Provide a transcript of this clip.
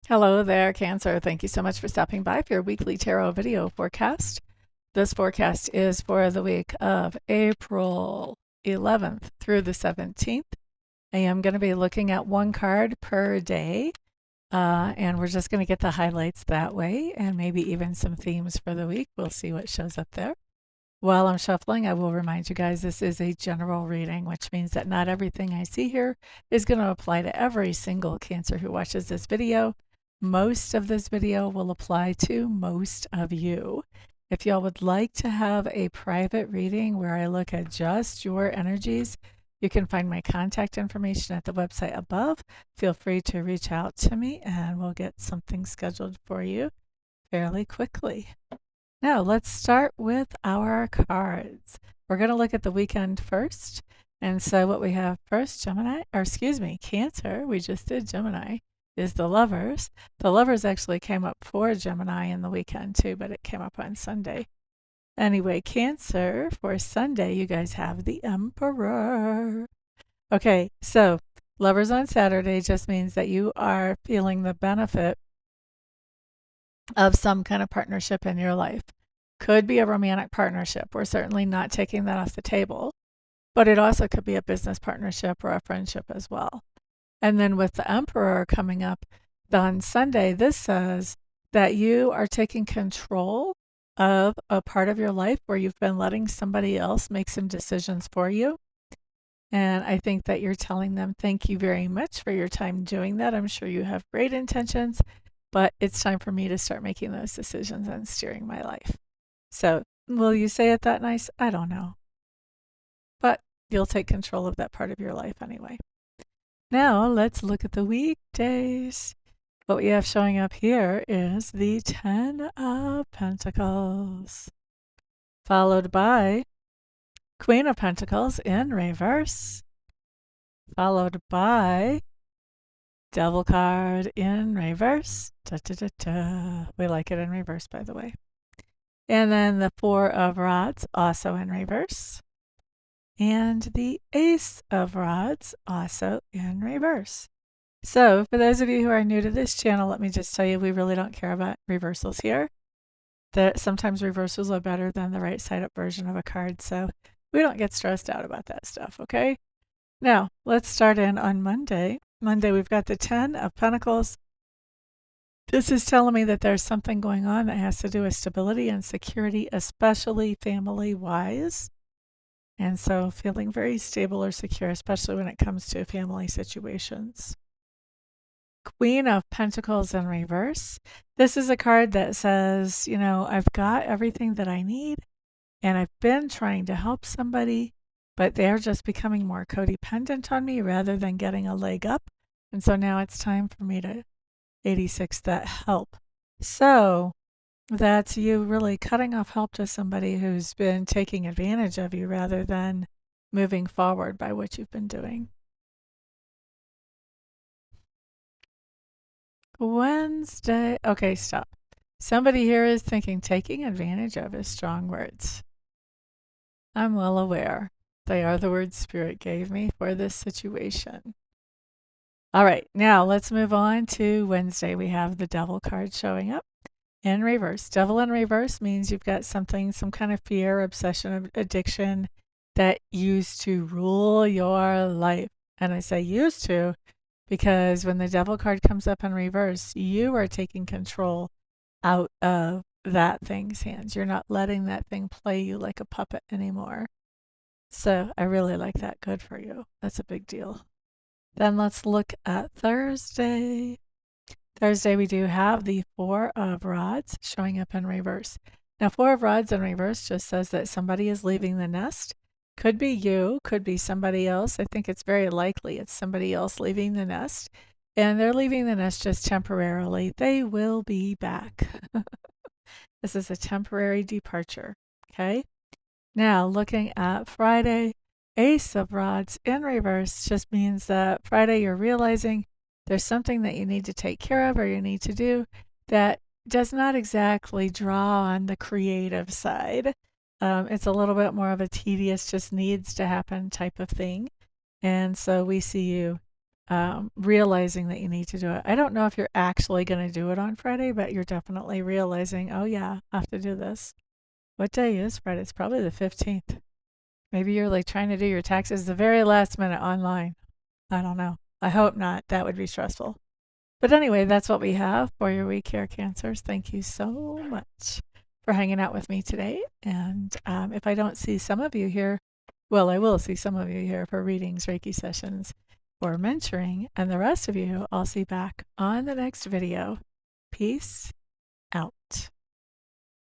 Hello there, Cancer. Thank you so much for stopping by for your weekly tarot video forecast. This forecast is for the week of April 11th through the 17th. I am going to be looking at one card per day, and we're just going to get the highlights that way and maybe even some themes for the week. We'll see what shows up there. While I'm shuffling, I will remind you guys this is a general reading, which means that not everything I see here is going to apply to every single Cancer who watches this video. Most of this video will apply to most of you. If y'all would like to have a private reading where I look at just your energies, you can find my contact information at the website above. Feel free to reach out to me and we'll get something scheduled for you fairly quickly. Now let's start with our cards. We're going to look at the weekend first. And so what we have first, Cancer, we just did Gemini, is the Lovers. The Lovers actually came up for Gemini in the weekend too, but it came up on Sunday. Anyway, Cancer, for Sunday, you guys have the Emperor. Okay, so Lovers on Saturday just means that you are feeling the benefit of some kind of partnership in your life. Could be a romantic partnership. We're certainly not taking that off the table, but it also could be a business partnership or a friendship as well. And then with the Emperor coming up on Sunday, this says that you are taking control of a part of your life where you've been letting somebody else make some decisions for you. And I think that you're telling them, thank you very much for your time doing that. I'm sure you have great intentions, but it's time for me to start making those decisions and steering my life. So will you say it that nice? I don't know. But you'll take control of that part of your life anyway. Now let's look at the weekdays. What we have showing up here is the 10 of Pentacles, followed by Queen of Pentacles in reverse, followed by Devil card in reverse. Da, da, da, da. We like it in reverse, by the way. And then the 4 of Rods also in reverse. And the Ace of Rods also in reverse. So for those of you who are new to this channel, let me just tell you, we really don't care about reversals here. Sometimes reversals are better than the right side up version of a card, so we don't get stressed out about that stuff, okay? Now, let's start in on Monday. Monday, we've got the 10 of Pentacles. This is telling me that there's something going on that has to do with stability and security, especially family-wise. And so feeling very stable or secure, especially when it comes to family situations. Queen of Pentacles in reverse. This is a card that says, you know, I've got everything that I need and I've been trying to help somebody, but they're just becoming more codependent on me rather than getting a leg up. And so now it's time for me to 86 that help. So that's you really cutting off help to somebody who's been taking advantage of you rather than moving forward by what you've been doing. Wednesday. Okay, stop. Somebody here is thinking taking advantage of is strong words. I'm well aware. They are the words Spirit gave me for this situation. All right, now let's move on to Wednesday. We have the Devil card showing up in reverse. Devil in reverse means you've got something, some kind of fear, obsession, addiction that used to rule your life. And I say used to because when the Devil card comes up in reverse, you are taking control out of that thing's hands. You're not letting that thing play you like a puppet anymore. So I really like that. Good for you. That's a big deal. Then let's look at Thursday. Thursday, we do have the 4 of Rods showing up in reverse. Now, 4 of Rods in reverse just says that somebody is leaving the nest. Could be you, could be somebody else. I think it's very likely it's somebody else leaving the nest. And they're leaving the nest just temporarily. They will be back. This is a temporary departure, okay? Now, looking at Friday, Ace of Rods in reverse just means that Friday you're realizing there's something that you need to take care of or you need to do that does not exactly draw on the creative side. It's a little bit more of a tedious, just needs to happen type of thing. And so we see you realizing that you need to do it. I don't know if you're actually going to do it on Friday, but you're definitely realizing, oh yeah, I have to do this. What day is Friday? It's probably the 15th. Maybe you're like trying to do your taxes the very last minute online. I don't know. I hope not. That would be stressful. But anyway, that's what we have for your week here, Cancers. Thank you so much for hanging out with me today. And if I don't see some of you here, well, I will see some of you here for readings, Reiki sessions, or mentoring. And the rest of you, I'll see back on the next video. Peace